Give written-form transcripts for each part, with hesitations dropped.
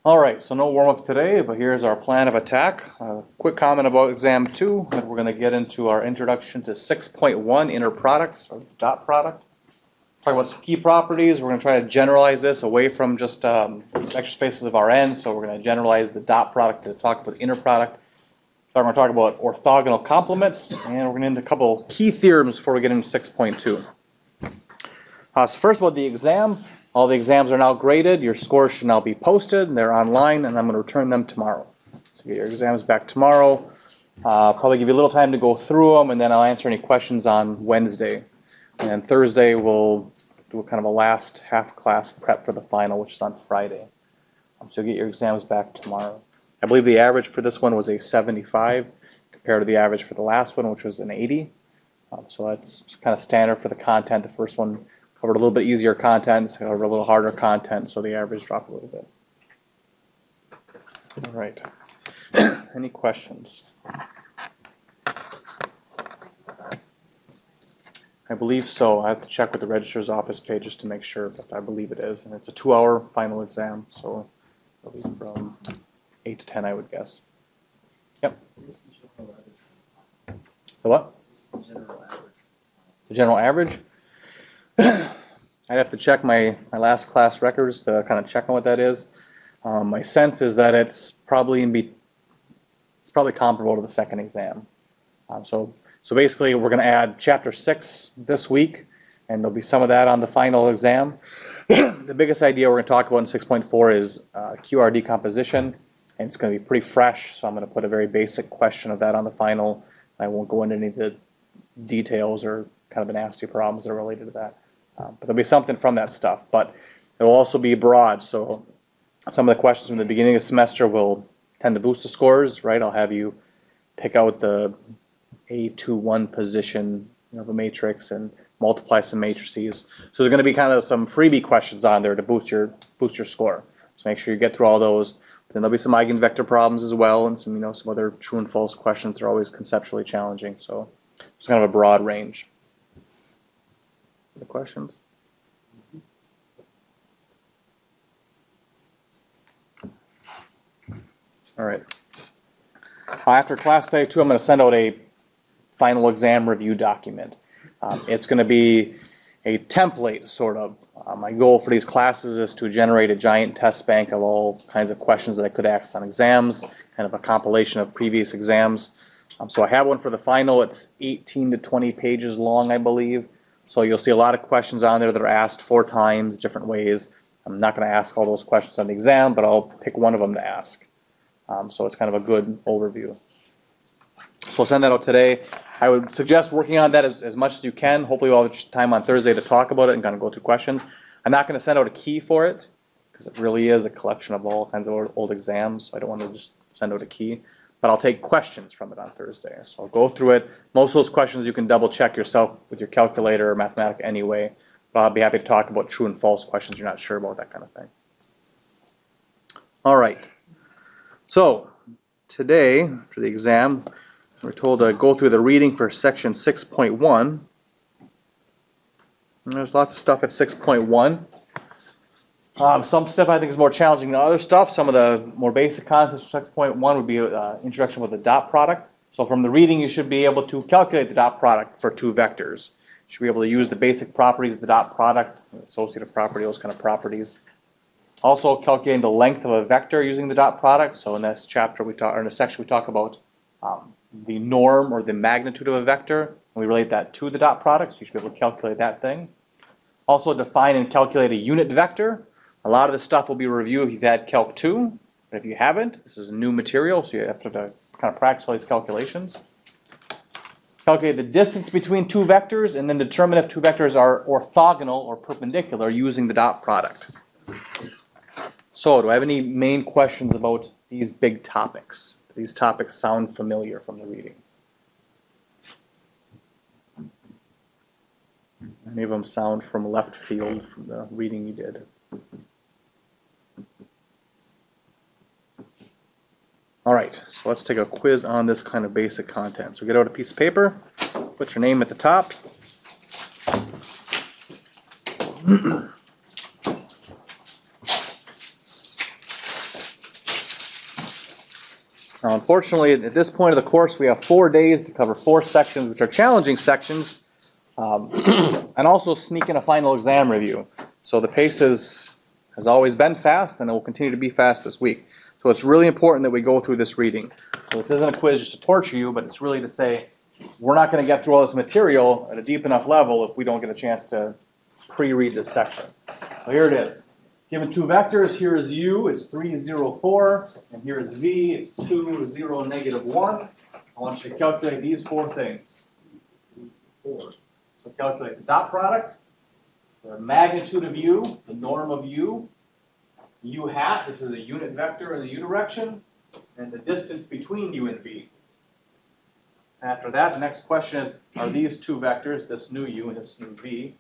All right, so no warm-up today, but here's our plan of attack. Quick comment about exam 2, and we're going to get into our introduction to 6.1 inner products, or dot product. Talk about some key properties. We're going to try to generalize this away from just vector spaces of Rn, so we're going to generalize the dot product to talk about inner product. So we're going to talk about orthogonal complements, and we're going to get into a couple key theorems before we get into 6.2. So first about the exam. All the exams are now graded. Your scores should now be posted. They're online, and I'm going to return them tomorrow. So get your exams back tomorrow. Probably give you a little time to go through them, and then I'll answer any questions on Wednesday. And then Thursday, we'll do kind of a last half-class prep for the final, which is on Friday. So get your exams back tomorrow. I believe the average for this one was a 75 compared to the average for the last one, which was an 80. So that's kind of standard for the content. The first one covered a little bit easier content, covered a little harder content, so the average dropped a little bit. All right. Any questions? I believe so. I have to check with the registrar's office page just to make sure, but I believe it is. And it's a 2-hour final exam, so it'll be from 8 to 10, I would guess. Yep. The what? The general average. The general average? I'd have to check my last class records to kind of check on what that is. My sense is that it's probably comparable to the second exam. So basically, we're going to add chapter 6 this week, and there'll be some of that on the final exam. The biggest idea we're going to talk about in 6.4 is QR decomposition, and it's going to be pretty fresh. So I'm going to put a very basic question of that on the final. I won't go into any of the details or kind of the nasty problems that are related to that. But there'll be something from that stuff. But it will also be broad. So some of the questions from the beginning of the semester will tend to boost the scores, right? I'll have you pick out the A21 position of a matrix and multiply some matrices. So there's going to be kind of some freebie questions on there to boost your score. So make sure you get through all those. But then there'll be some eigenvector problems as well, and some other true and false questions that are always conceptually challenging. So it's kind of a broad range. Any questions? All right. After class day 2, I'm going to send out a final exam review document. It's going to be a template, sort of. My goal for these classes is to generate a giant test bank of all kinds of questions that I could ask on exams, kind of a compilation of previous exams. So I have one for the final. It's 18 to 20 pages long, I believe. So you'll see a lot of questions on there that are asked 4 times, different ways. I'm not going to ask all those questions on the exam, but I'll pick one of them to ask. So it's kind of a good overview. So I'll send that out today. I would suggest working on that as much as you can. Hopefully we'll have time on Thursday to talk about it and kind of go through questions. I'm not going to send out a key for it because it really is a collection of all kinds of old exams. So I don't want to just send out a key. But I'll take questions from it on Thursday. So I'll go through it. Most of those questions you can double check yourself with your calculator or Mathematica anyway. But I'll be happy to talk about true and false questions you're not sure about, that kind of thing. All right. So today, for the exam, we're told to go through the reading for section 6.1. And there's lots of stuff at 6.1. Some stuff I think is more challenging than other stuff. Some of the more basic concepts for 6.1 would be introduction with the dot product. So from the reading, you should be able to calculate the dot product for 2 vectors. You should be able to use the basic properties of the dot product, associative property, those kind of properties. Also calculating the length of a vector using the dot product. So in this chapter, in this section, we talk about the norm or the magnitude of a vector, and we relate that to the dot product. So you should be able to calculate that thing. Also define and calculate a unit vector. A lot of this stuff will be reviewed if you've had Calc 2, but if you haven't, this is new material, so you have to kind of practice all these calculations. Calculate the distance between 2 vectors, and then determine if 2 vectors are orthogonal or perpendicular using the dot product. So, do I have any main questions about these big topics? Do these topics sound familiar from the reading? Any of them sound from left field from the reading you did? All right, so let's take a quiz on this kind of basic content. So get out a piece of paper, put your name at the top. Now, unfortunately, at this point of the course, we have 4 days to cover 4 sections, which are challenging sections, and also sneak in a final exam review. So the pace has always been fast, and it will continue to be fast this week. So it's really important that we go through this reading. So this isn't a quiz just to torture you, but it's really to say we're not going to get through all this material at a deep enough level if we don't get a chance to pre-read this section. So here it is. Given 2 vectors, here is u, it's 3, 0, 4, and here is v, it's 2, 0, negative 1. I want you to calculate these 4 things. 4. So calculate the dot product, the magnitude of u, the norm of u hat, this is a unit vector in the u direction, and the distance between u and v. After that, the next question is, are these 2 vectors, this new u and this new v,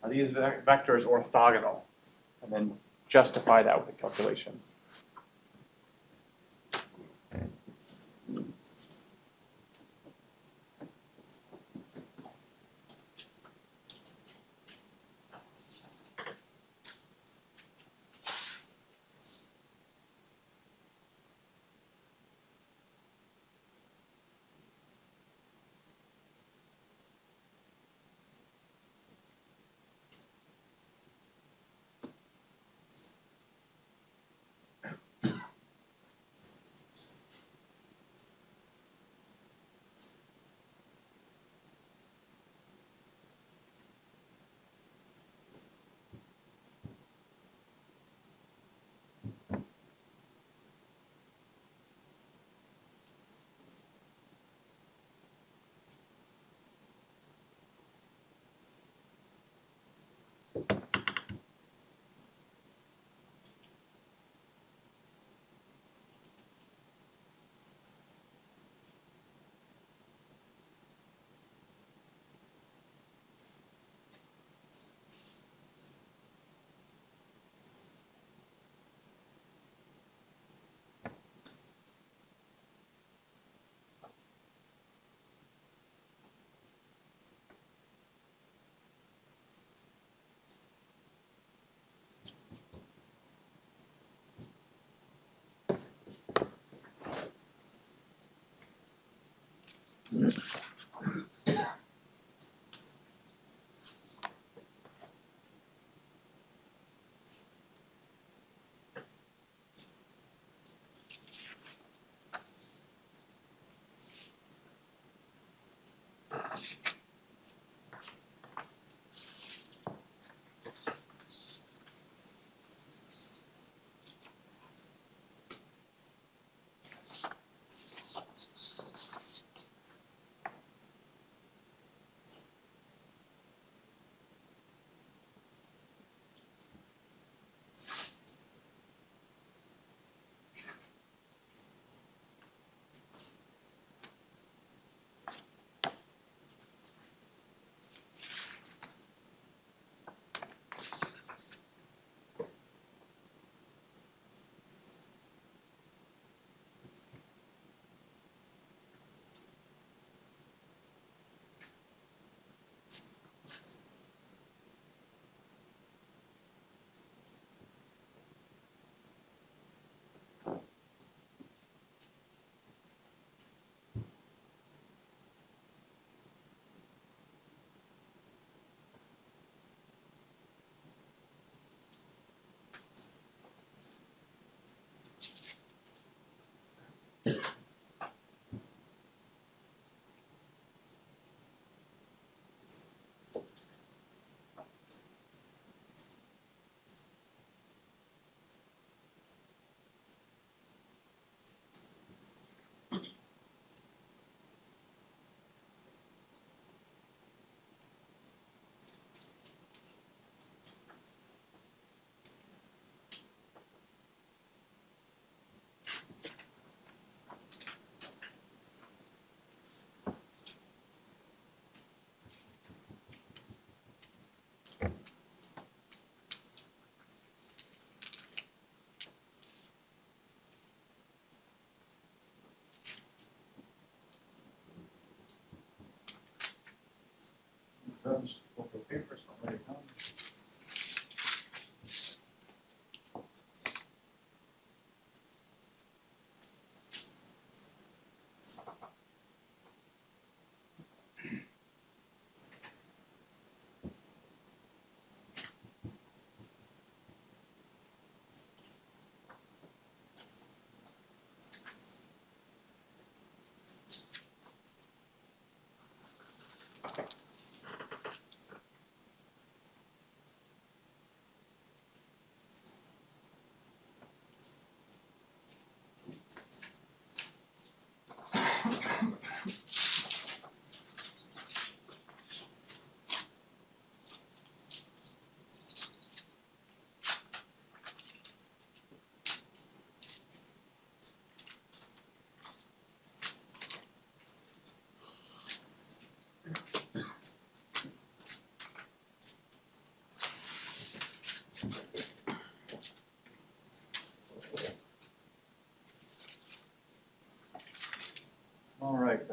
are these vectors orthogonal? And then justify that with the calculation.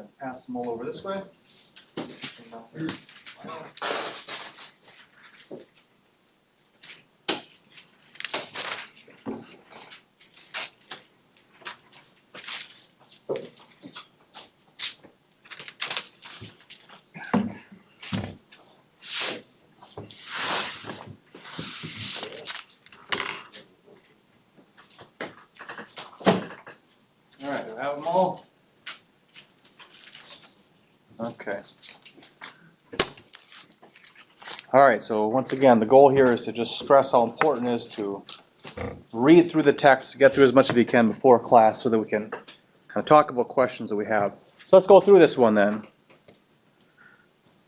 can pass them all over this way. All right, do I have them all? Okay. All right, so once again, the goal here is to just stress how important it is to read through the text, get through as much as you can before class so that we can kind of talk about questions that we have. So let's go through this one then.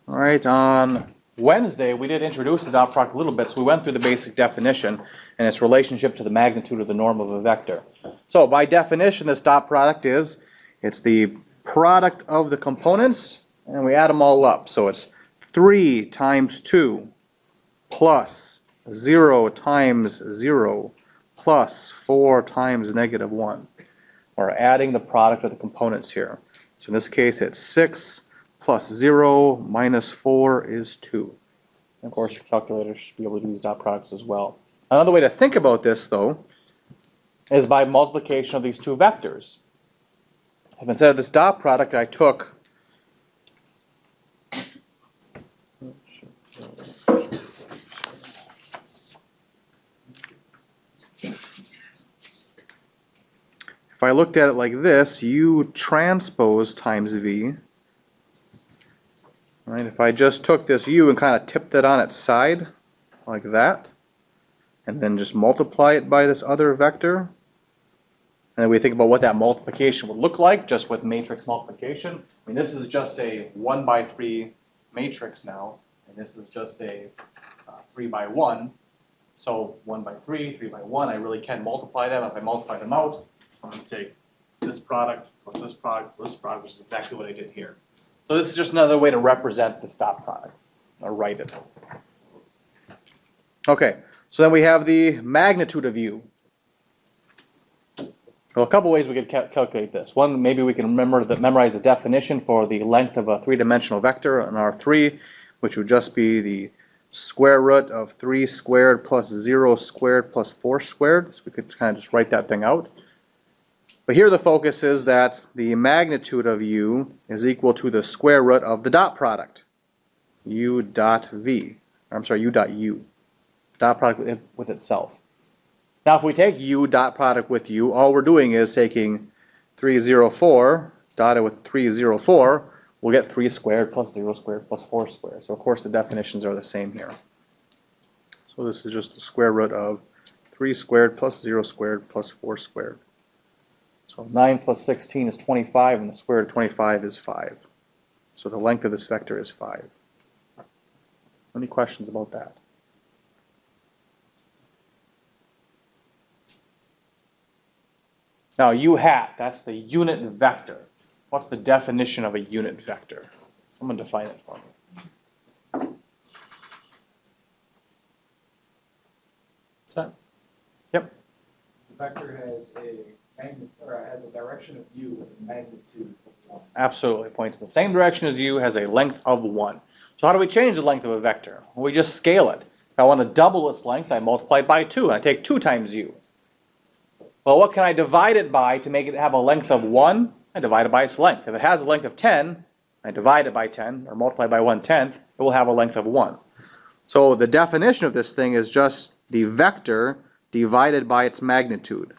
All right, on Wednesday, we did introduce the dot product a little bit, so we went through the basic definition and its relationship to the magnitude of the norm of a vector. So by definition, this dot product it's the product of the components, and we add them all up. So it's 3 times 2 plus 0 times 0 plus 4 times negative 1. We're adding the product of the components here. So in this case, it's 6 plus 0 minus 4 is 2. And of course, your calculator should be able to do these dot products as well. Another way to think about this, though, is by multiplication of these two vectors. If instead of this dot product, I took if I looked at it like this, U transpose times V. Right, if I just took this U and kind of tipped it on its side, like that, and then just multiply it by this other vector, and then we think about what that multiplication would look like just with matrix multiplication. I mean, this is just a 1 by 3 matrix now, and this is just a 3 by 1. So 1 by 3, 3 by 1, I really can multiply them. If I multiply them out, I'm going to take this product plus this product plus this product, which is exactly what I did here. So this is just another way to represent this dot product, or write it. Okay, so then we have the magnitude of U. Well, a couple ways we could calculate this. One, maybe we can memorize the definition for the length of a three-dimensional vector in R3, which would just be the square root of 3 squared plus 0 squared plus 4 squared. So we could kind of just write that thing out. But here the focus is that the magnitude of U is equal to the square root of the dot product, U dot V. I'm sorry, U dot U. Dot product with itself. Now if we take U dot product with U, all we're doing is taking 304 dotted with 304, we'll get 3 squared plus 0 squared plus 4 squared. So of course the definitions are the same here. So this is just the square root of 3 squared plus 0 squared plus 4 squared. So 9 plus 16 is 25, and the square root of 25 is 5. So the length of this vector is 5. Any questions about that? Now U hat, that's the unit vector. What's the definition of a unit vector? Someone define it for me. What's that? Yep. The vector has a direction of U with a magnitude of 1. Absolutely. Points in the same direction as U, has a length of 1. So how do we change the length of a vector? Well, we just scale it. If I want to double its length, I multiply it by 2, and I take 2 times U. Well, what can I divide it by to make it have a length of 1? I divide it by its length. If it has a length of 10, I divide it by 10, or multiply by 1/10, it will have a length of 1. So the definition of this thing is just the vector divided by its magnitude.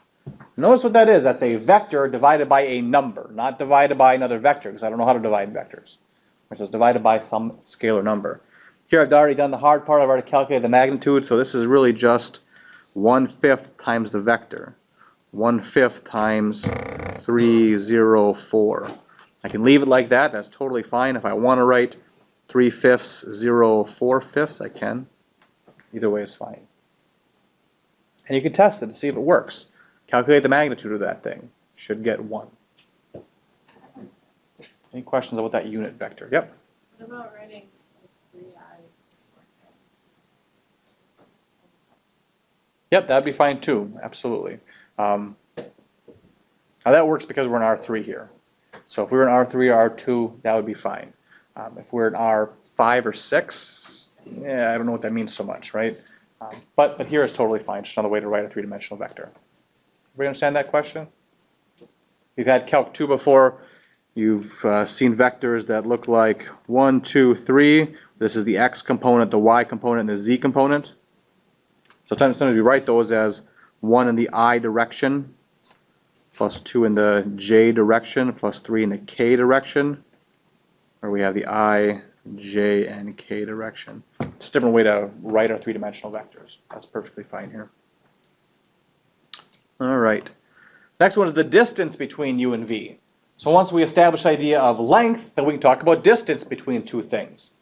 Notice what that is. That's a vector divided by a number, not divided by another vector, because I don't know how to divide vectors. Which is divided by some scalar number. Here I've already done the hard part. I've already calculated the magnitude, so this is really just 1/5 times the vector. 1/5 times 304. I can leave it like that. That's totally fine. If I want to write 3/5, 0/4, I can. Either way is fine. And you can test it to see if it works. Calculate the magnitude of that thing. Should get 1. Any questions about that unit vector? Yep. What about writing 3i? Yep, that'd be fine too. Absolutely. Now that works because we're in R3 here. So if we were in R3 or R2, that would be fine. If we're in R5 or 6, yeah, I don't know what that means so much, right? But here is totally fine, just another way to write a three-dimensional vector. Everybody understand that question? You've had Calc 2 before. You've seen vectors that look like 1, 2, 3. This is the x component, the y component, and the z component. Sometimes we write those as 1 in the I direction, plus 2 in the j direction, plus 3 in the k direction. Or we have the I, j, and k direction. It's a different way to write our three-dimensional vectors. That's perfectly fine here. All right. Next one is the distance between u and v. So once we establish the idea of length, then we can talk about distance between two things.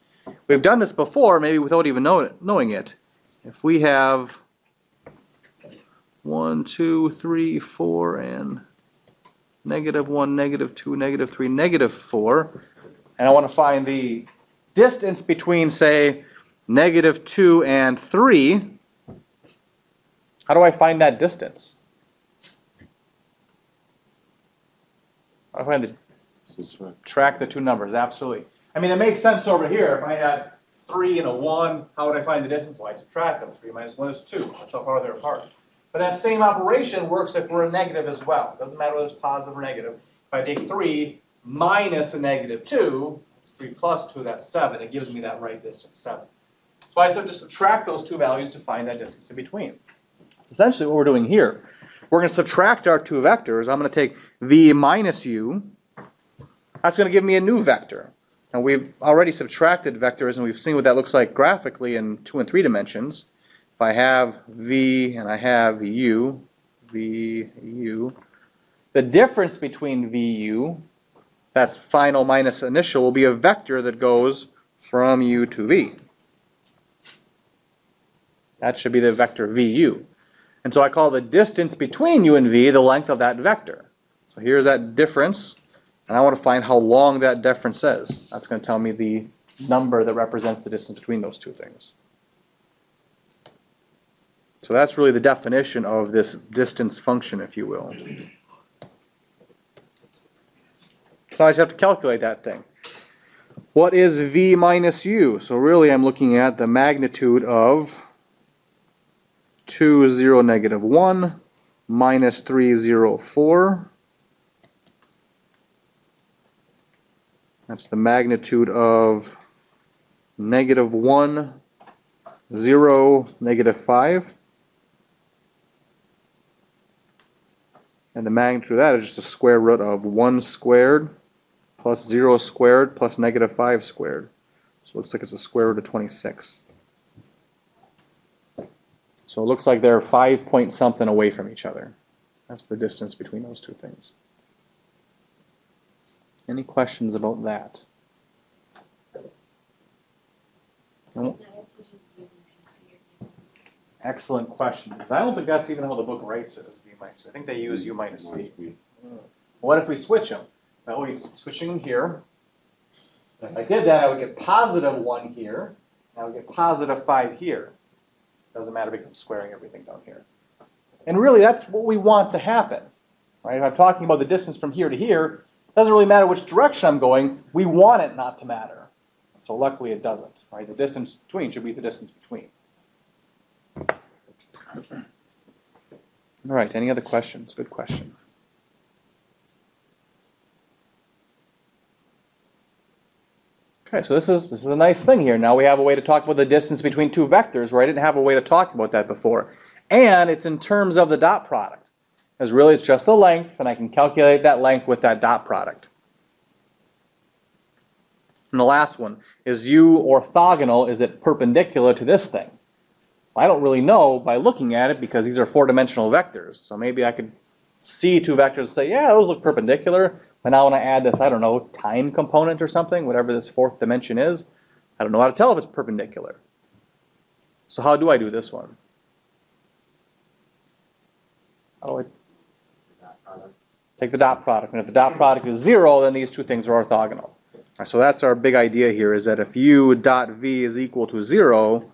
We've done this before, maybe without even knowing it. If we have 1, 2, 3, 4, and -1, -2, -3, -4, and I want to find the distance between, say, -2 and 3, how do I find that distance? I find the track the two numbers, absolutely. I mean, it makes sense over here. If I had 3 and a 1, how would I find the distance? Well, I'd subtract them. 3 minus 1 is 2. That's how far they're apart. But that same operation works if we're a negative as well. It doesn't matter whether it's positive or negative. If I take 3 minus a -2, it's 3 plus 2, that's 7. It gives me that right distance, 7. So I just subtract those two values to find that distance in between. That's essentially what we're doing here. We're going to subtract our two vectors. I'm going to take v minus u. That's going to give me a new vector. Now we've already subtracted vectors, and we've seen what that looks like graphically in 2 and 3 dimensions. If I have v and I have u, the difference between vu, that's final minus initial, will be a vector that goes from u to v. That should be the vector vu. And so I call the distance between u and v the length of that vector. So here's that difference, and I want to find how long that difference is. That's going to tell me the number that represents the distance between those two things. So that's really the definition of this distance function, if you will. So I just have to calculate that thing. What is v minus u? So really I'm looking at the magnitude of 2, 0, -1 minus 3, 0, 4. That's the magnitude of -1, 0, -5. And the magnitude of that is just the square root of 1 squared plus 0 squared plus -5 squared. So it looks like it's the square root of 26. So it looks like they're 5 point something away from each other. That's the distance between those two things. Any questions about that? No? Excellent question. Because I don't think that's even how the book writes it as v minus u. I think they use u minus v. What if we switch them? Well, we're switching them here. If I did that, I would get +1 here. And I would get +5 here. Doesn't matter because I'm squaring everything down here. And really, that's what we want to happen. Right? If I'm talking about the distance from here to here, it doesn't really matter which direction I'm going. We want it not to matter. So luckily, it doesn't. Right? The distance between should be the distance between. All right, any other questions? Good question. Okay, so this is a nice thing here. Now we have a way to talk about the distance between two vectors where I didn't have a way to talk about that before. And it's in terms of the dot product. Because really it's just the length, and I can calculate that length with that dot product. And the last one, is u orthogonal? Is it perpendicular to this thing? I don't really know by looking at it because these are four-dimensional vectors. So maybe I could see two vectors and say, yeah, those look perpendicular. But now when I add this, I don't know, time component or something, whatever this fourth dimension is, I don't know how to tell if it's perpendicular. So how do I do this one? How do I take the dot product? And if the dot product is 0, then these two things are orthogonal. All right, so that's our big idea here, is that if u dot v is equal to 0,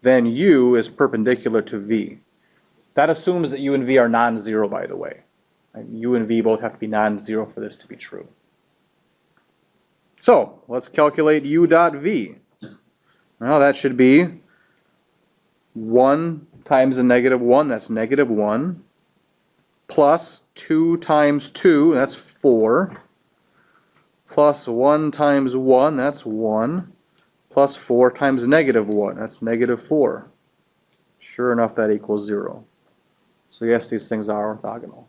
then u is perpendicular to v. That assumes that u and v are non-zero, by the way. U and v both have to be non-zero for this to be true. So let's calculate u dot v. Well, that should be 1 times the negative 1, that's negative 1, plus 2 times 2, that's 4, plus 1 times 1, that's 1, plus 4 times negative 1, that's negative 4. Sure enough, that equals 0. So yes, these things are orthogonal.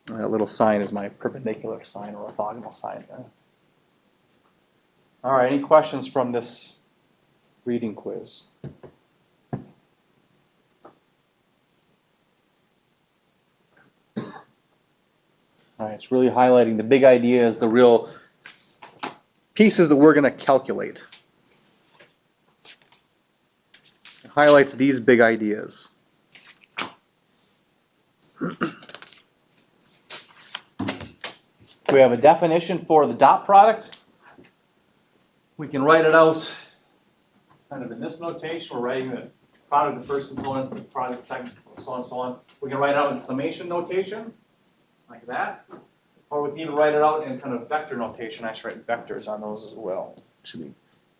That little sign is my perpendicular sign or orthogonal sign there. All right, any questions from this reading quiz? All right, it's really highlighting the big ideas, the real pieces that we're going to calculate. It highlights these big ideas. We have a definition for the dot product. We can write it out kind of in this notation. We're writing the product of the first components with the product of the second, so on and so on. We can write it out in summation notation, like that. Or we can even write it out in kind of vector notation. I should write vectors on those as well. It should be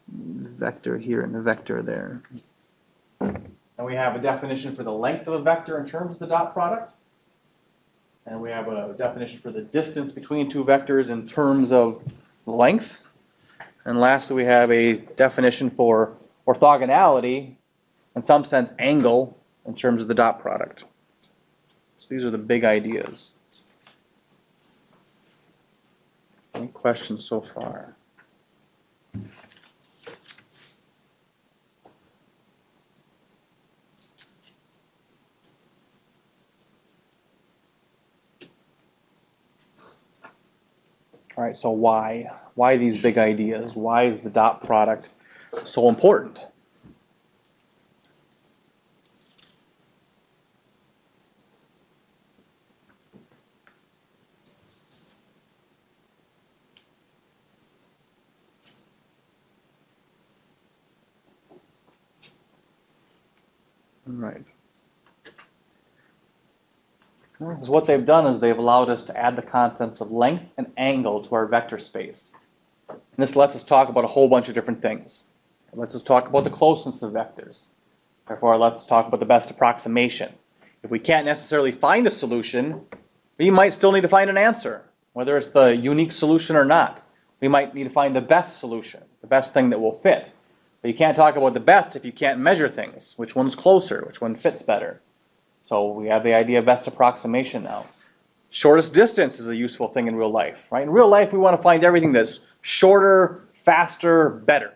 vector here and the vector there. And we have a definition for the length of a vector in terms of the dot product. And we have a definition for the distance between two vectors in terms of length. And lastly, we have a definition for orthogonality, in some sense angle, in terms of the dot product. So these are the big ideas. Any questions so far? All right, so why? Why these big ideas? Why is the dot product so important? All right. Because what they've done is they've allowed us to add the concepts of length and angle to our vector space. And this lets us talk about a whole bunch of different things. It lets us talk about the closeness of vectors. Therefore, it lets us talk about the best approximation. If we can't necessarily find a solution, we might still need to find an answer, whether it's the unique solution or not. We might need to find the best solution, the best thing that will fit. But you can't talk about the best if you can't measure things. Which one's closer? Which one fits better? So we have the idea of best approximation now. Shortest distance is a useful thing in real life, right? In real life, we want to find everything that's shorter, faster, better,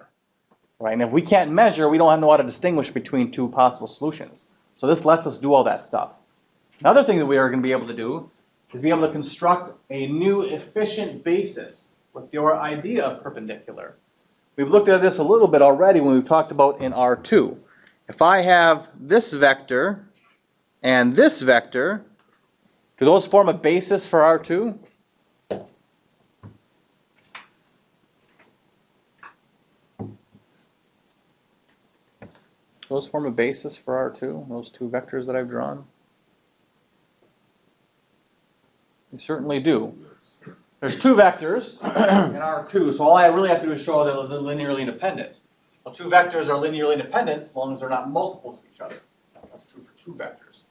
right? And if we can't measure, we don't know how to distinguish between two possible solutions. So this lets us do all that stuff. Another thing that we are going to be able to do is be able to construct a new efficient basis with your idea of perpendicular. We've looked at this a little bit already when we've talked about in R2. If I have this vector and this vector, do those form a basis for R2? Those form a basis for R2, those two vectors that I've drawn? They certainly do. There's two vectors in R2, so all I really have to do is show that they're linearly independent. Well, two vectors are linearly independent as long as they're not multiples of each other. That's true for two vectors.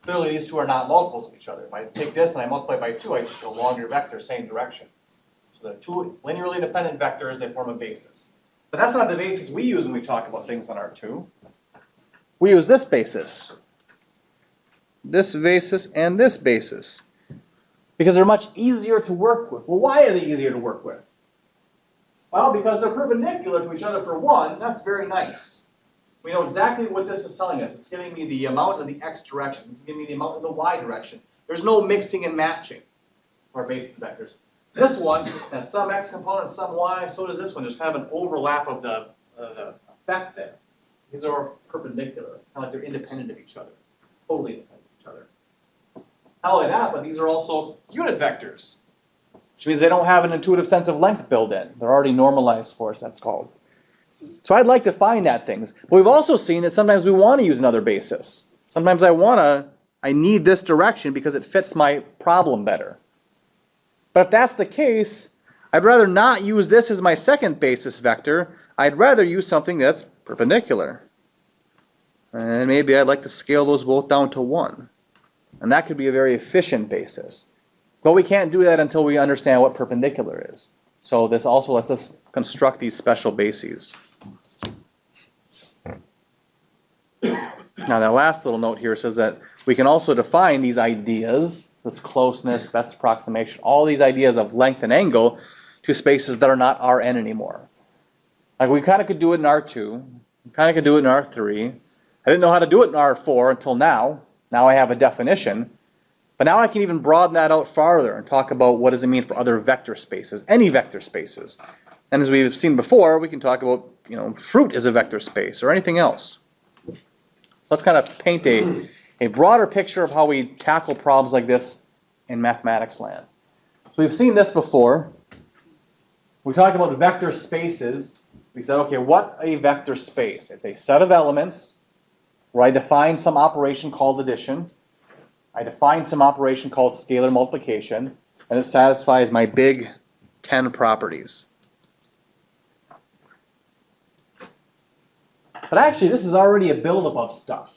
Clearly, these two are not multiples of each other. If I take this and I multiply by 2, I just get a longer vector, same direction. So the two linearly independent vectors, they form a basis. But that's not the basis we use when we talk about things on R2. We use this basis, and this basis, because they're much easier to work with. Well, why are they easier to work with? Well, because they're perpendicular to each other for one. That's very nice. We know exactly what this is telling us. It's giving me the amount of the x direction. This is giving me the amount of the y direction. There's no mixing and matching for our basis vectors. This one has some x component, some y. So does this one. There's kind of an overlap of the effect there. These are perpendicular. It's kind of like they're independent of each other. Totally independent of each other. Not only that, but these are also unit vectors, which means they don't have an intuitive sense of length built in. They're already normalized for us, that's called. So I'd like to find that things. But we've also seen that sometimes we want to use another basis. Sometimes I need this direction because it fits my problem better. But if that's the case, I'd rather not use this as my second basis vector. I'd rather use something that's perpendicular. And maybe I'd like to scale those both down to 1. And that could be a very efficient basis. But we can't do that until we understand what perpendicular is. So this also lets us construct these special bases. Now that last little note here says that we can also define these ideas, this closeness, best approximation, all these ideas of length and angle to spaces that are not Rn anymore. Like we kind of could do it in R2, we kind of could do it in R3. I didn't know how to do it in R4 until now. Now I have a definition. But now I can even broaden that out farther and talk about what does it mean for other vector spaces, any vector spaces. And as we've seen before, we can talk about, fruit is a vector space or anything else. Let's kind of paint a broader picture of how we tackle problems like this in mathematics land. So we've seen this before. We talked about vector spaces. We said, okay, what's a vector space? It's a set of elements where I define some operation called addition. I define some operation called scalar multiplication, and it satisfies my big 10 properties. But actually, this is already a buildup of stuff.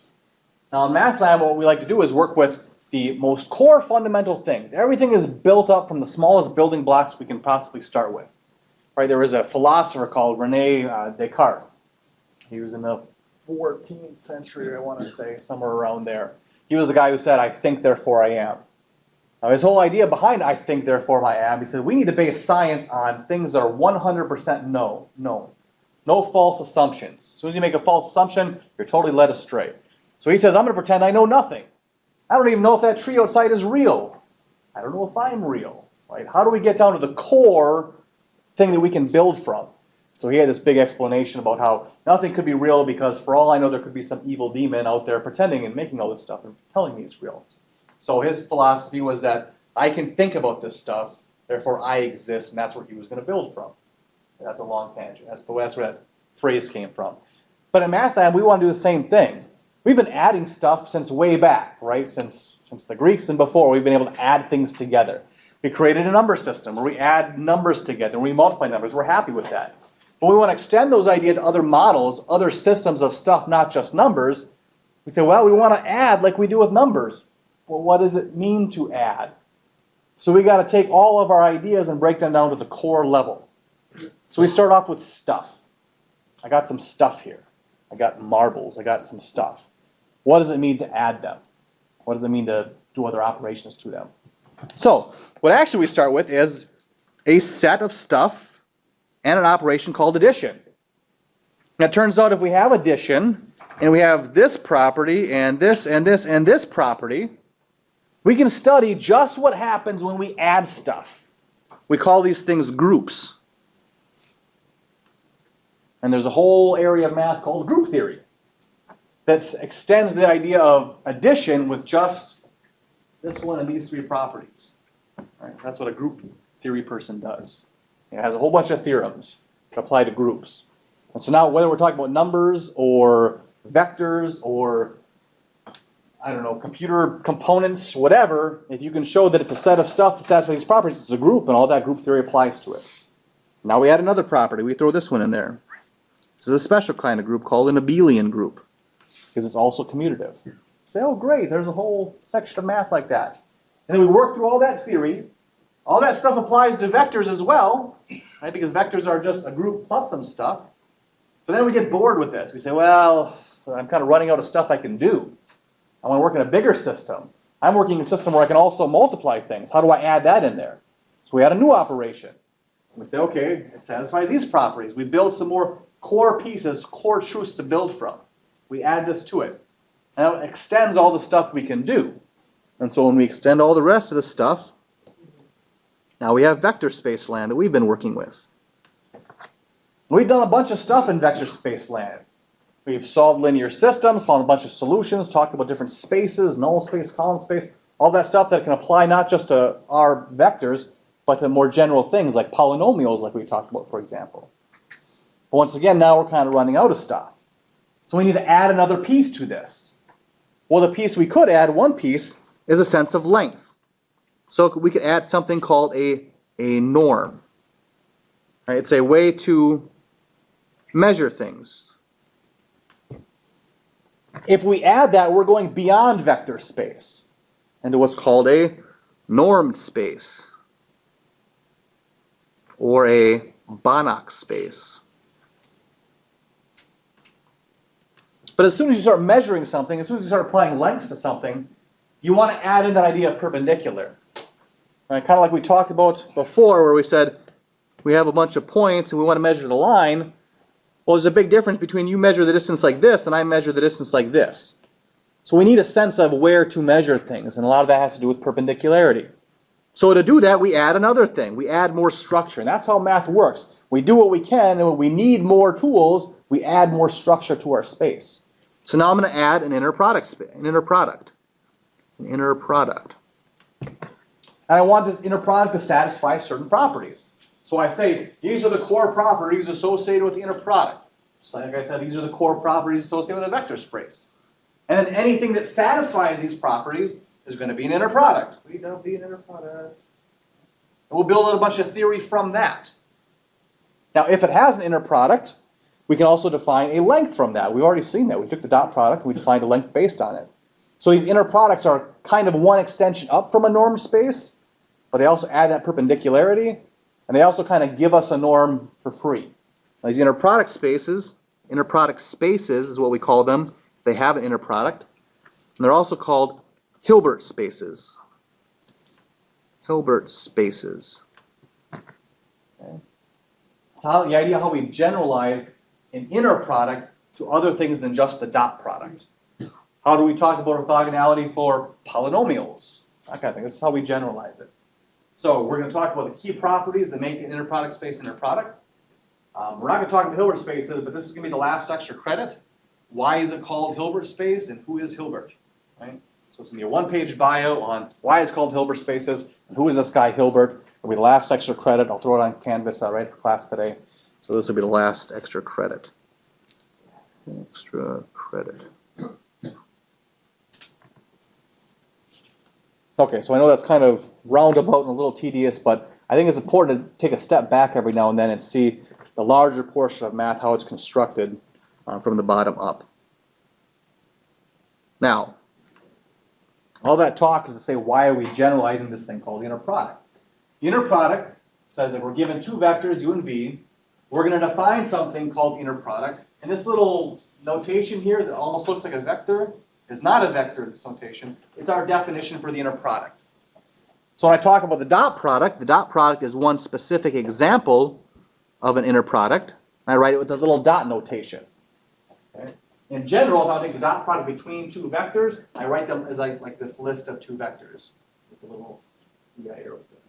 Now in MATLAB, what we like to do is work with the most core fundamental things. Everything is built up from the smallest building blocks we can possibly start with. Right? There was a philosopher called René Descartes. He was in the 14th century, I want to say, somewhere around there. He was the guy who said, I think, therefore I am. Now, his whole idea behind I think, therefore I am, he said, we need to base science on things that are 100% known. No false assumptions. As soon as you make a false assumption, you're totally led astray. So he says, I'm going to pretend I know nothing. I don't even know if that tree outside is real. I don't know if I'm real. Right? How do we get down to the core thing that we can build from? So he had this big explanation about how nothing could be real because for all I know there could be some evil demon out there pretending and making all this stuff and telling me it's real. So his philosophy was that I can think about this stuff, therefore I exist, and that's what he was going to build from. And that's a long tangent. That's where that phrase came from. But in MATLAB, we want to do the same thing. We've been adding stuff since way back, right? Since the Greeks and before, we've been able to add things together. We created a number system where we add numbers together and we multiply numbers. We're happy with that. But we want to extend those ideas to other models, other systems of stuff, not just numbers. We say, well, we want to add like we do with numbers. Well, what does it mean to add? So we got to take all of our ideas and break them down to the core level. So we start off with stuff. I got some stuff here. I got marbles. I got some stuff. What does it mean to add them? What does it mean to do other operations to them? So what actually we start with is a set of stuff and an operation called addition. Now it turns out if we have addition, and we have this property, and this, and this, and this property, we can study just what happens when we add stuff. We call these things groups. And there's a whole area of math called group theory that extends the idea of addition with just this one and these three properties. Right? That's what a group theory person does. It has a whole bunch of theorems that apply to groups. And so now whether we're talking about numbers or vectors or, I don't know, computer components, whatever, if you can show that it's a set of stuff that satisfies these properties, it's a group, and all that group theory applies to it. Now we add another property. We throw this one in there. This is a special kind of group called an abelian group because it's also commutative. You say, oh, great, there's a whole section of math like that. And then we work through all that theory. All that stuff applies to vectors as well, right? Because vectors are just a group plus some stuff. But then we get bored with this. We say, well, I'm kind of running out of stuff I can do. I want to work in a bigger system. I'm working in a system where I can also multiply things. How do I add that in there? So we add a new operation. We say, okay, it satisfies these properties. We build some more core pieces, core truths to build from. We add this to it. And it extends all the stuff we can do. And so when we extend all the rest of the stuff, now we have vector space land that we've been working with. We've done a bunch of stuff in vector space land. We've solved linear systems, found a bunch of solutions, talked about different spaces, null space, column space, all that stuff that can apply not just to our vectors, but to more general things like polynomials like we talked about, for example. But once again, now we're kind of running out of stuff. So we need to add another piece to this. Well, the piece we could add, one piece, is a sense of length. So we could add something called a norm. Right? It's a way to measure things. If we add that, we're going beyond vector space into what's called a normed space or a Banach space. But as soon as you start measuring something, as soon as you start applying lengths to something, you want to add in that idea of perpendicular. Right? Kind of like we talked about before, where we said we have a bunch of points and we want to measure the line. Well, there's a big difference between you measure the distance like this and I measure the distance like this. So we need a sense of where to measure things, and a lot of that has to do with perpendicularity. So to do that, we add another thing. We add more structure, and that's how math works. We do what we can, and when we need more tools, we add more structure to our space. So now I'm going to add an inner product. And I want this inner product to satisfy certain properties. So I say, these are the core properties associated with the inner product. So like I said, these are the core properties associated with a vector space. And then anything that satisfies these properties is going to be an inner product. We don't be an inner product. And we'll build a bunch of theory from that. Now, if it has an inner product, we can also define a length from that. We've already seen that. We took the dot product and we defined a length based on it. So these inner products are kind of one extension up from a norm space, but they also add that perpendicularity, and they also kind of give us a norm for free. Now, these inner product spaces is what we call them. They have an inner product. And they're also called Hilbert spaces. Hilbert spaces. Okay. So the idea how we generalize an inner product to other things than just the dot product. How do we talk about orthogonality for polynomials? That kind of thing. This is how we generalize it. So we're going to talk about the key properties that make an inner product space an inner product. We're not going to talk about Hilbert spaces, but this is going to be the last extra credit. Why is it called Hilbert space, and who is Hilbert? Right? So it's going to be a one-page bio on why it's called Hilbert spaces, and who is this guy Hilbert. It'll be the last extra credit. I'll throw it on Canvas right for class today. So this will be the last extra credit. Extra credit. Okay, so I know that's kind of roundabout and a little tedious, but I think it's important to take a step back every now and then and see the larger portion of math, how it's constructed from the bottom up. Now, all that talk is to say, why are we generalizing this thing called the inner product? The inner product says that we're given two vectors, u and v. We're going to define something called the inner product. And this little notation here that almost looks like a vector is not a vector, this notation. It's our definition for the inner product. So when I talk about the dot product is one specific example of an inner product. And I write it with a little dot notation. Okay. In general, if I take the dot product between two vectors, I write them as like this list of two vectors with a little arrow there.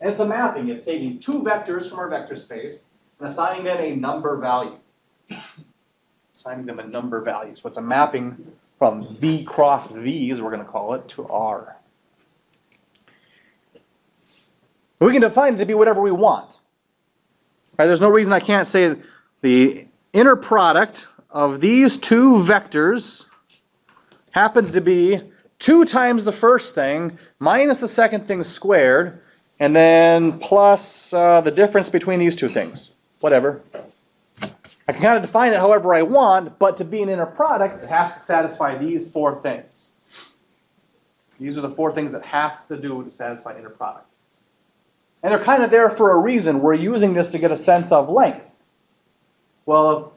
And it's a mapping. It's taking two vectors from our vector space and assigning them a number value. Assigning them a number value. So it's a mapping from V cross V, as we're going to call it, to R. We can define it to be whatever we want. Right? There's no reason I can't say the inner product of these two vectors happens to be 2 times the first thing minus the second thing squared, and then plus the difference between these two things. Whatever. I can kind of define it however I want, but to be an inner product, it has to satisfy these 4 things. These are the 4 things it has to do to satisfy inner product. And they're kind of there for a reason. We're using this to get a sense of length. Well,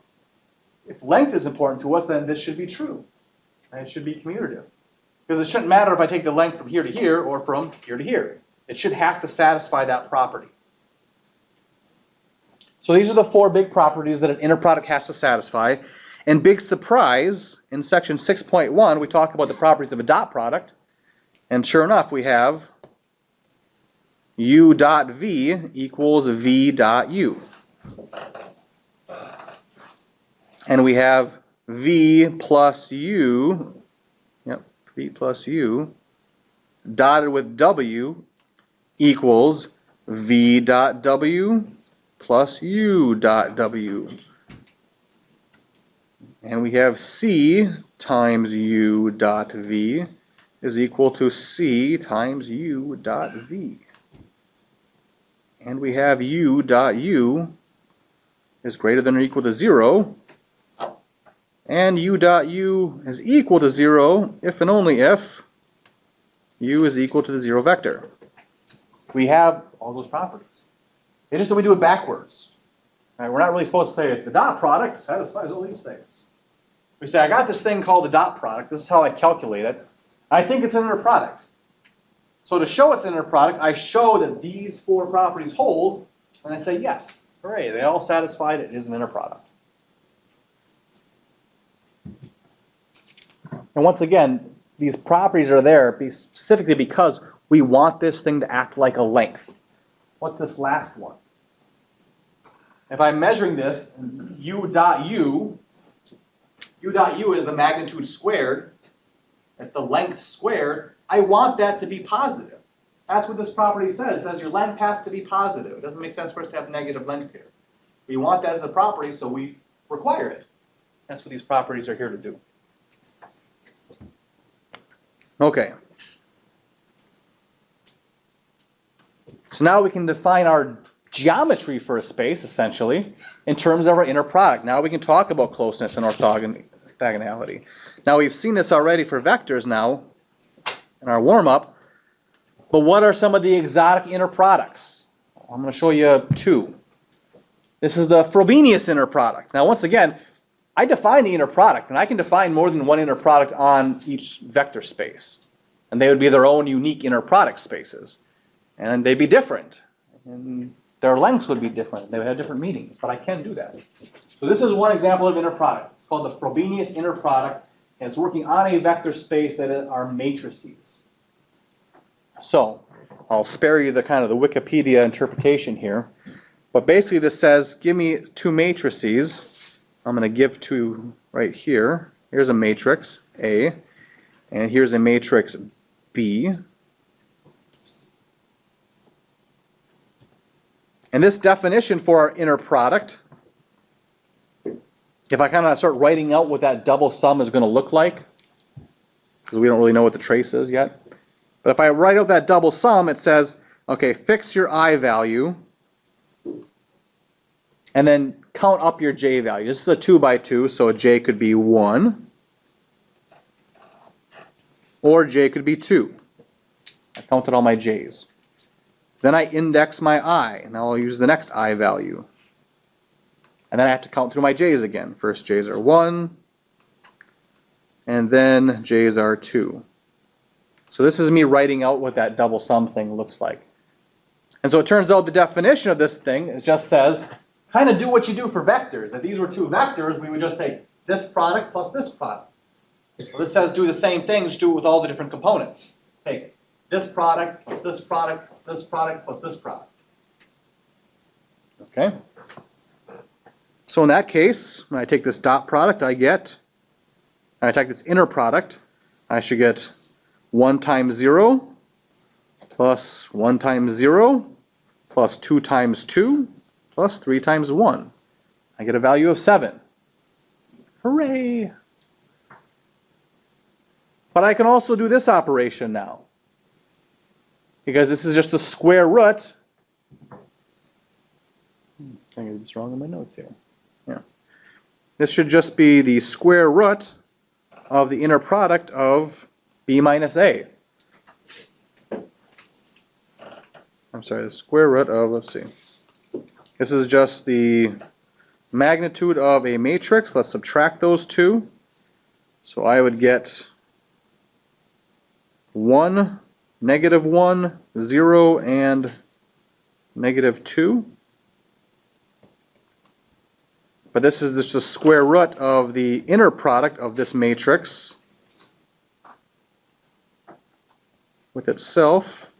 if length is important to us, then this should be true. And it should be commutative. Because it shouldn't matter if I take the length from here to here or from here to here. It should have to satisfy that property. So these are the 4 big properties that an inner product has to satisfy. And big surprise, in section 6.1, we talk about the properties of a dot product. And sure enough, we have u dot v equals v dot u. And we have v plus u, v plus u, dotted with w equals v dot w plus u dot w. And we have c times u dot v is equal to C times U dot V. And we have U dot U is greater than or equal to 0. And U dot U is equal to 0 if and only if U is equal to the 0 vector. We have all those properties. It's just that we do it backwards. Right, we're not really supposed to say the dot product satisfies all these things. We say, I got this thing called the dot product. This is how I calculate it. I think it's an inner product. So to show it's an inner product, I show that these 4 properties hold, and I say, yes, hooray, they all satisfied, it is an inner product. And once again, these properties are there specifically because we want this thing to act like a length. What's this last one? If I'm measuring this, U dot U is the magnitude squared. It's the length squared. I want that to be positive. That's what this property says. It says your length has to be positive. It doesn't make sense for us to have negative length here. We want that as a property, so we require it. That's what these properties are here to do. Okay. So now we can define our geometry for a space, essentially, in terms of our inner product. Now we can talk about closeness and orthogonality. Now we've seen this already for vectors now in our warm-up, but what are some of the exotic inner products? I'm going to show you 2. This is the Frobenius inner product. Now once again, I define the inner product, and I can define more than one inner product on each vector space. And they would be their own unique inner product spaces. And they'd be different. And their lengths would be different. They would have different meanings, but I can do that. So this is one example of inner product. It's called the Frobenius inner product, and it's working on a vector space that are matrices. So I'll spare you the kind of the Wikipedia interpretation here, but basically this says, give me 2 matrices. I'm going to give 2 right here. Here's a matrix A, and here's a matrix B. And this definition for our inner product, if I kind of start writing out what that double sum is going to look like, because we don't really know what the trace is yet, but if I write out that double sum, it says, okay, fix your I value, and then count up your j value. This is a 2 by 2, so a j could be 1, or j could be 2. I counted all my j's. Then I index my I, and I'll use the next I value. And then I have to count through my j's again. First j's are 1, and then j's are 2. So this is me writing out what that double sum thing looks like. And so it turns out the definition of this thing, it just says, kind of do what you do for vectors. If these were 2 vectors, we would just say this product plus this product. Well, this says do the same thing, just do it with all the different components. Take this product plus this product plus this product plus this product. Okay? So in that case, when I take this dot product, I take this inner product, I should get 1 times 0 plus 1 times 0 plus 2 times 2 plus 3 times 1. I get a value of 7. Hooray! But I can also do this operation now, because this is just the square root. I get this wrong in my notes here. Yeah. This should just be the square root of the inner product of b minus a. I'm sorry, the square root of, let's see. This is just the magnitude of a matrix. Let's subtract those 2. So I would get 1, -1, 0, and -2. But this is just the square root of the inner product of this matrix with itself,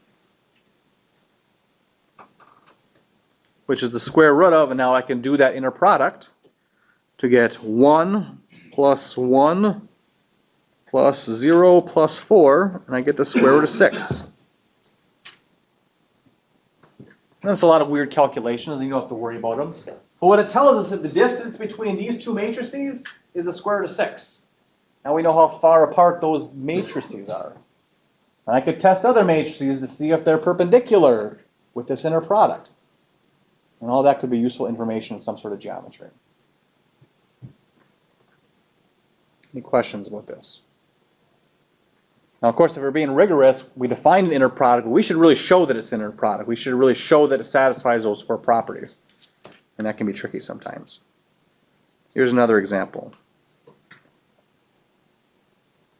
which is the square root of, and now I can do that inner product to get 1 plus 1 plus 0 plus 4, and I get the square root of 6. That's a lot of weird calculations, and you don't have to worry about them. But what it tells us is that the distance between these 2 matrices is the square root of 6. Now we know how far apart those matrices are. And I could test other matrices to see if they're perpendicular with this inner product. And all that could be useful information in some sort of geometry. Any questions about this? Now, of course, if we're being rigorous, we define an inner product, but we should really show that it's an inner product. We should really show that it satisfies those four properties. And that can be tricky sometimes. Here's another example.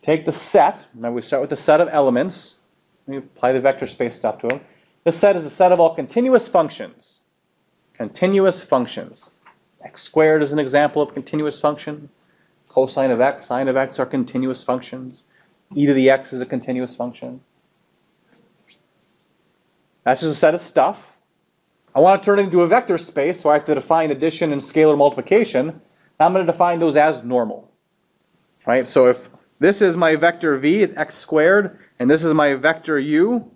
Take the set. Now we start with the set of elements. We apply the vector space stuff to them. This set is a set of all continuous functions. Continuous functions. X squared is an example of continuous function. Cosine of x, sine of x are continuous functions. E to the x is a continuous function. That's just a set of stuff. I want to turn it into a vector space, so I have to define addition and scalar multiplication. I'm going to define those as normal. Right? So if this is my vector v, x squared, and this is my vector u,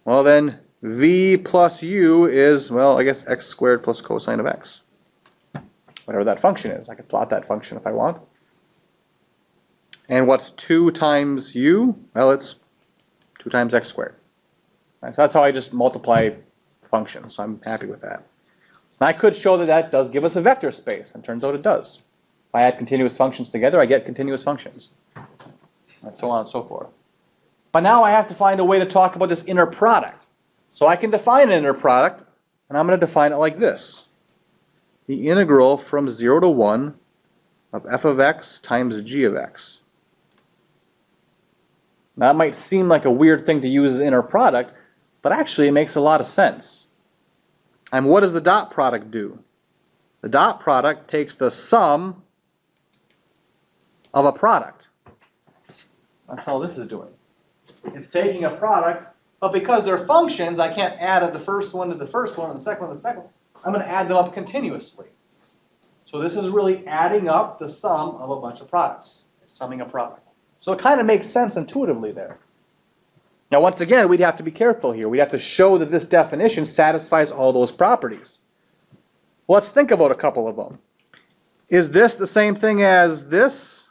well then v plus u is, well, I guess x squared plus cosine of x. Whatever that function is. I could plot that function if I want. And what's 2 times u? Well, it's 2 times x squared. Right, so that's how I just multiply functions. So I'm happy with that. And I could show that that does give us a vector space, and turns out it does. If I add continuous functions together, I get continuous functions. And so on and so forth. But now I have to find a way to talk about this inner product. So I can define an inner product, and I'm going to define it like this. The integral from 0 to 1 of f of x times g of x. Now, that might seem like a weird thing to use as inner product, but actually it makes a lot of sense. And what does the dot product do? The dot product takes the sum of a product. That's all this is doing. It's taking a product, but because they're functions, I can't add the first one to the first one and the second one to the second one. I'm going to add them up continuously. So this is really adding up the sum of a bunch of products. It's summing a product. So it kind of makes sense intuitively there. Now, once again, we'd have to be careful here. We'd have to show that this definition satisfies all those properties. Well, let's think about a couple of them. Is this the same thing as this?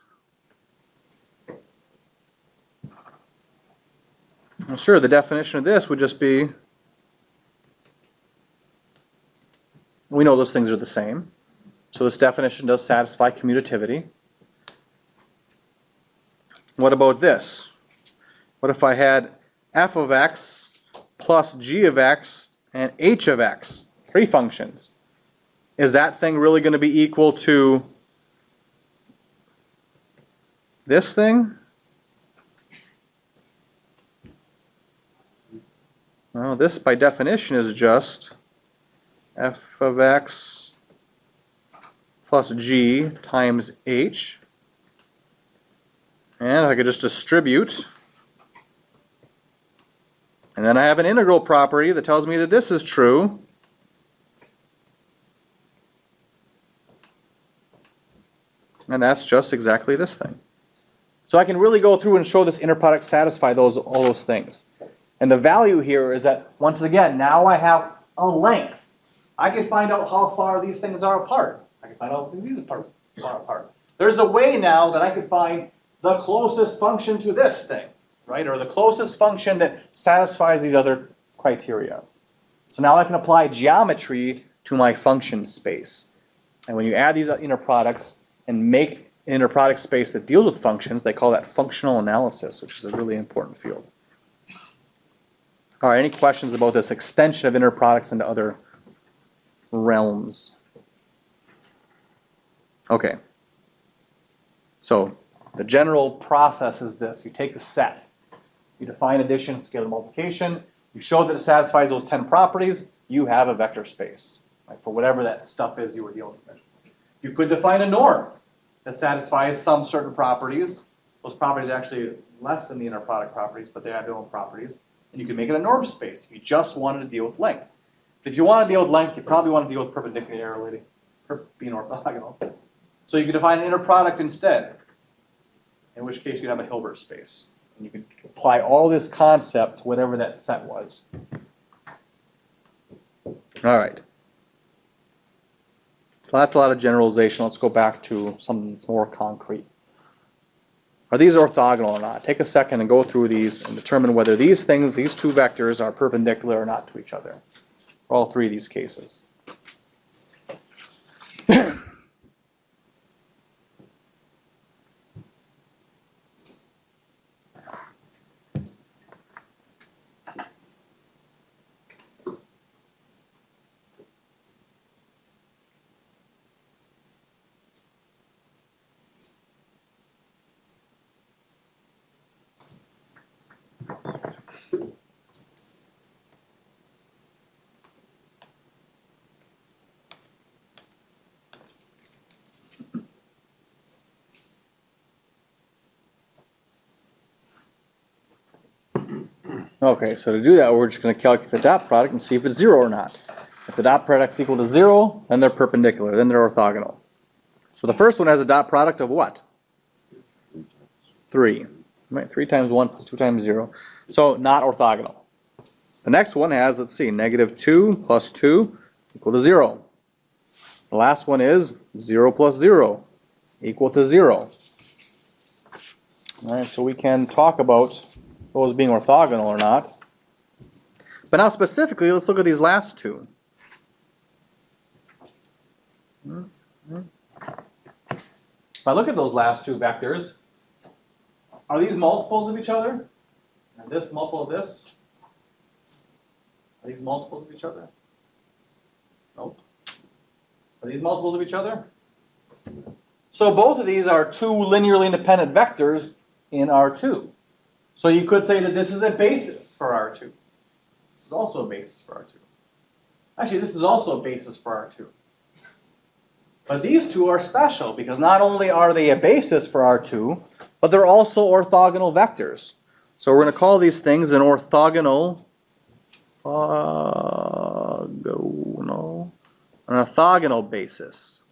Well, sure, the definition of this would just be, we know those things are the same. So this definition does satisfy commutativity. What about this? What if I had f of x plus g of x and h of x? 3 functions. Is that thing really going to be equal to this thing? Well, this by definition is just f of x plus g times h. And I could just distribute. And then I have an integral property that tells me that this is true. And that's just exactly this thing. So I can really go through and show this inner product satisfy all those things. And the value here is that, once again, now I have a length. I can find out how far these things are apart. I can find out these are apart. There's a way now that I could find the closest function to this thing, right? Or the closest function that satisfies these other criteria. So now I can apply geometry to my function space. And when you add these inner products and make an inner product space that deals with functions, they call that functional analysis, which is a really important field. All right, any questions about this extension of inner products into other realms? Okay. So the general process is this. You take a set. You define addition, scalar multiplication. You show that it satisfies those 10 properties. You have a vector space, right, for whatever that stuff is you were dealing with. You could define a norm that satisfies some certain properties. Those properties are actually less than the inner product properties, but they have their own properties. And you can make it a norm space if you just wanted to deal with length. But if you want to deal with length, you probably want to deal with perpendicularity, or being orthogonal. So you can define an inner product instead, in which case you'd have a Hilbert space. And you can apply all this concept to whatever that set was. All right. So that's a lot of generalization. Let's go back to something that's more concrete. are these orthogonal or not? Take a second and go through these and determine whether these things, these two vectors, are perpendicular or not to each other. For all three of these cases. Okay, so to do that, we're just going to calculate the dot product and see if it's 0 or not. If the dot product's equal to 0, then they're perpendicular, then they're orthogonal. So the first one has a dot product of what? 3. Right, 3 times 1 plus 2 times 0. So not orthogonal. The next one has, let's see, negative 2 plus 2 equal to 0. The last one is 0 plus 0 equal to 0. All right, so we can talk about those being orthogonal or not. But now specifically, let's look at these last two. If I look at those last two vectors, are these multiples of each other? And this multiple of this? Are these multiples of each other? Nope. Are these multiples of each other? So both of these are two linearly independent vectors in R2. So you could say that this is a basis for R2. This is also a basis for R2. Actually, this is also a basis for R2. But these two are special because not only are they a basis for R2, but they're also orthogonal vectors. So we're going to call these things an orthogonal basis.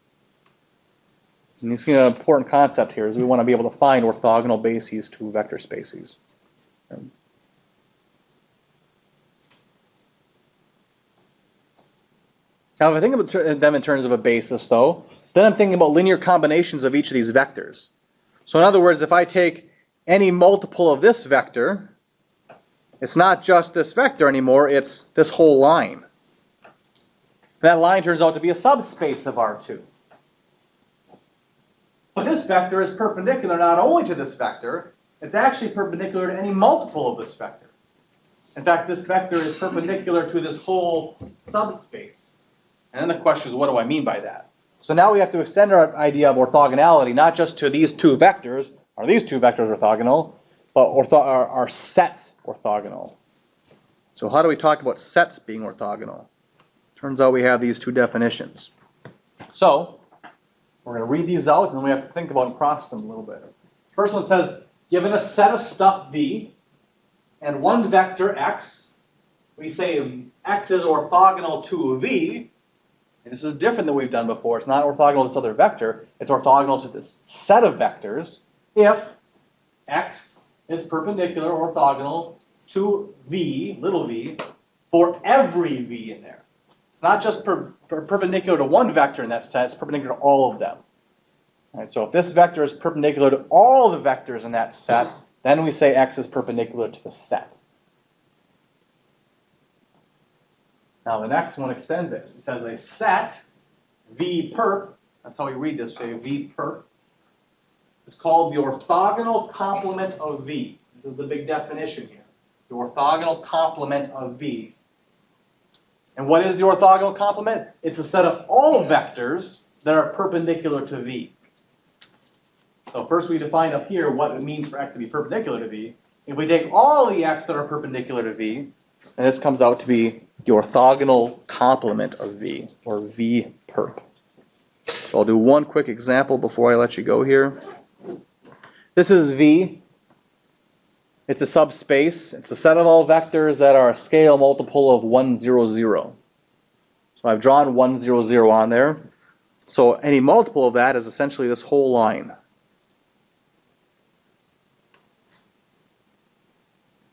And this is an important concept here is we want to be able to find orthogonal bases to vector spaces. Now, if I think about them in terms of a basis, though, then I'm thinking about linear combinations of each of these vectors. So in other words, if I take any multiple of this vector, it's not just this vector anymore, it's this whole line. That line turns out to be a subspace of R2. But this vector is perpendicular not only to this vector, it's actually perpendicular to any multiple of this vector. In fact, this vector is perpendicular to this whole subspace. And then the question is, what do I mean by that? So now we have to extend our idea of orthogonality, not just to these two vectors. Are these two vectors orthogonal? But are sets orthogonal? So how do we talk about sets being orthogonal? Turns out we have these two definitions. So we're going to read these out, and then we have to think about and process them a little bit. First one says, given a set of stuff V and one vector x, we say x is orthogonal to V. And this is different than we've done before. It's not orthogonal to this other vector. It's orthogonal to this set of vectors if x is perpendicular or orthogonal to V, little v, for every v in there. It's not just perpendicular to one vector in that set. It's perpendicular to all of them. All right, so if this vector is perpendicular to all the vectors in that set, then we say x is perpendicular to the set. Now the next one extends this. It says a set, V perp, that's how we read this, say V perp, is called the orthogonal complement of V. This is the big definition here. The orthogonal complement of V. And what is the orthogonal complement? It's a set of all vectors that are perpendicular to V. So first we define up here what it means for x to be perpendicular to V. If we take all the x that are perpendicular to V, and this comes out to be the orthogonal complement of V, or V perp. So I'll do one quick example before I let you go here. This is V. It's a subspace. It's a set of all vectors that are a scale multiple of 1, 0, 0. So I've drawn 1, 0, 0 on there. So any multiple of that is essentially this whole line.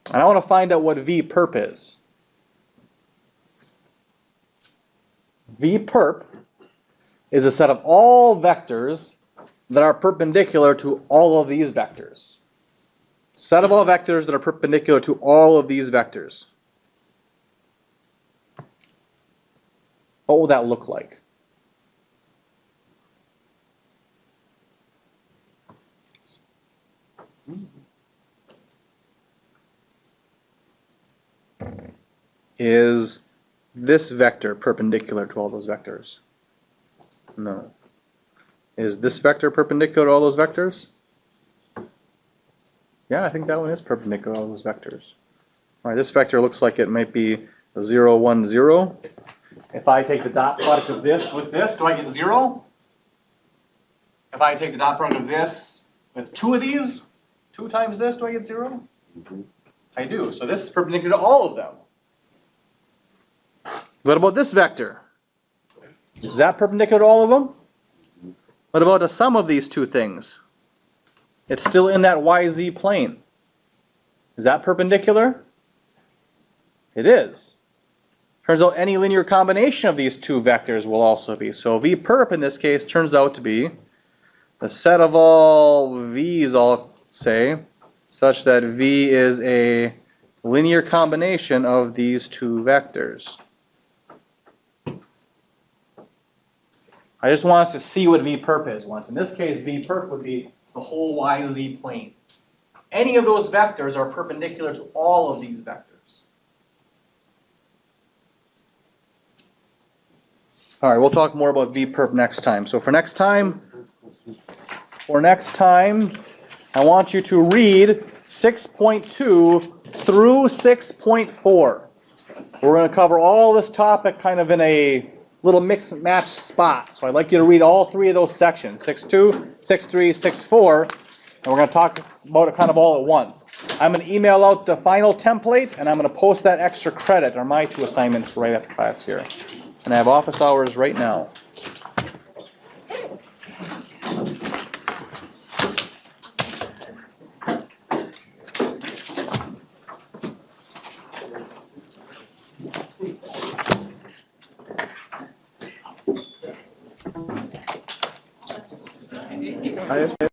And I want to find out what V perp is. V perp is a set of all vectors that are perpendicular to all of these vectors. Set of all vectors that are perpendicular to all of these vectors. What will that look like? Is this vector perpendicular to all those vectors? No. Is this vector perpendicular to all those vectors? Yeah, I think that one is perpendicular to all those vectors. All right, this vector looks like it might be 0, 1, 0. If I take the dot product of this with this, do I get 0? If I take the dot product of this with two of these, 2 times this, do I get 0? I do. So this is perpendicular to all of them. What about this vector? Is that perpendicular to all of them? What about the sum of these two things? It's still in that YZ plane. Is that perpendicular? It is. Turns out any linear combination of these two vectors will also be. So V perp in this case turns out to be the set of all V's, I'll say, such that V is a linear combination of these two vectors. I just want us to see what V perp is once. In this case, V perp would be the whole YZ plane. Any of those vectors are perpendicular to all of these vectors. All right, we'll talk more about V perp next time. So for next time, I want you to read 6.2 through 6.4. We're going to cover all this topic kind of in a little mix and match spot. So I'd like you to read all 3 of those sections, 6.2, 6.3, 6.4, and we're going to talk about it kind of all at once. I'm going to email out the final template, and I'm going to post that extra credit on my 2 assignments right after class here. And I have office hours right now. I